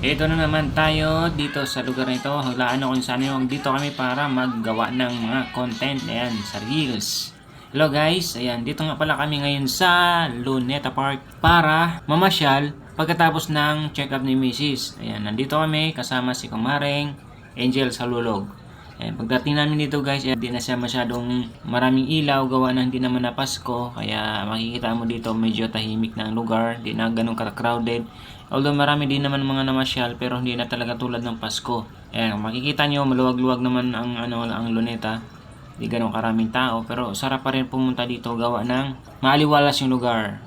Ito na naman tayo dito sa lugar na ito. Hulaan ako kung saan yung dito kami para maggawa ng mga content. Ayan, sa Reels. Hello guys, ayan, dito nga pala kami ngayon sa Luneta Park para mamasyal pagkatapos ng check-up ni Mrs. Ayan, nandito kami kasama si Kumareng Angel Salulog. Ayan, pagdating namin dito guys, hindi na siya masyadong maraming ilaw, gawa na hindi naman na Pasko. Kaya makikita mo dito medyo tahimik na ang lugar, hindi na ganun ka-crowded. Although marami din naman mga namasyal pero hindi na talaga tulad ng Pasko. Ayan, makikita nyo maluwag-luwag naman ang Luneta. Hindi ganun karaming tao pero sarap pa rin pumunta dito gawa ng maaliwalas yung lugar.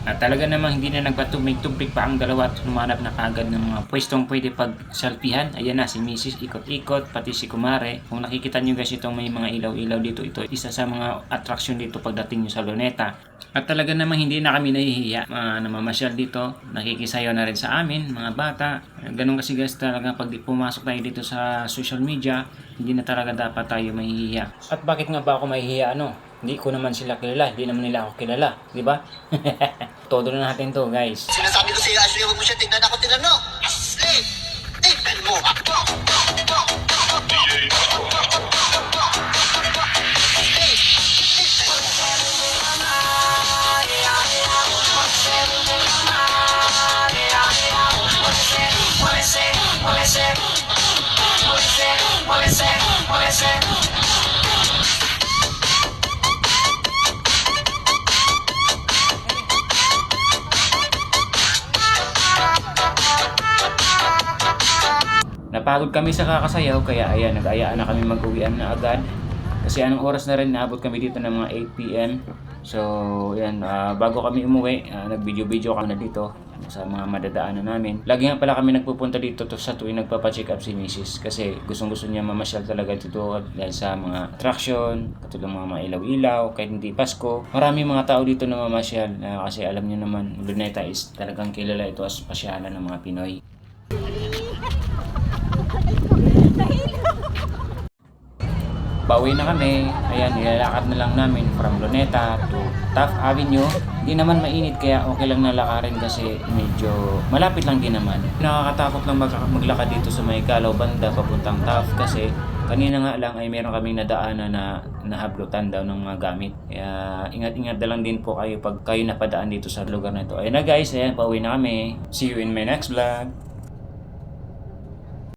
At talaga namang hindi na nagpatubig-tubig pa ang dalawa at lumanap na kagad ng mga pwestong pwede pag-selfiehan. Ayan na si Mrs. ikot-ikot, pati si Kumare. Kung nakikita nyo guys itong may mga ilaw-ilaw dito, ito isa sa mga attraction dito pagdating nyo sa Luneta. At talaga namang hindi na kami nahihiya na mamasyal dito. Nakikisayaw na rin sa amin, mga bata. Ganun kasi guys talaga pag pumasok tayo dito sa social media, hindi na talaga dapat tayo mahihiya. At bakit nga ba ako mahihiya Hindi ko naman sila kilala, hindi naman nila ako kilala, di ba? Todo na natin to, guys. Sinasabi ko sa iyo, Ashley, huwag mo siya tignan ako tignan mo. Ashley! Tignan mo ako! Napagod kami sa kakasayaw kaya ayan, nag-ayaan na kami mag-uwian na agad. Kasi anong oras na rin, naabot kami dito ng mga 8 p.m. So, yan, bago kami umuwi, nag-video-video kami na dito sa mga madadaanan namin. Lagi nga pala kami nagpupunta dito sa tuwing nagpapacheck up si Mrs. Kasi gustong-gusto niya mamasyal talaga dito dahil sa mga attraction, katulad mga ilaw-ilaw, kahit hindi Pasko. Marami mga tao dito na mamasyal kasi alam niyo naman, Luneta is talagang kilala ito as pasyalan ng mga Pinoy. Pauwi na kami. Ayan, nilalakad na lang namin from Luneta to Taft Avenue. Hindi naman mainit kaya okay lang na lakarin kasi medyo malapit lang din naman. Nakakatakot lang maglakad dito sa may Calaw banda papuntang Taft kasi kanina nga lang ay meron kaming nadaanan na nahablutan daw ng mga gamit. Kaya ingat-ingat na lang din po kayo pag kayo napadaan dito sa lugar na ito. Ayun na guys, ayan, pauwi na kami. See you in my next vlog.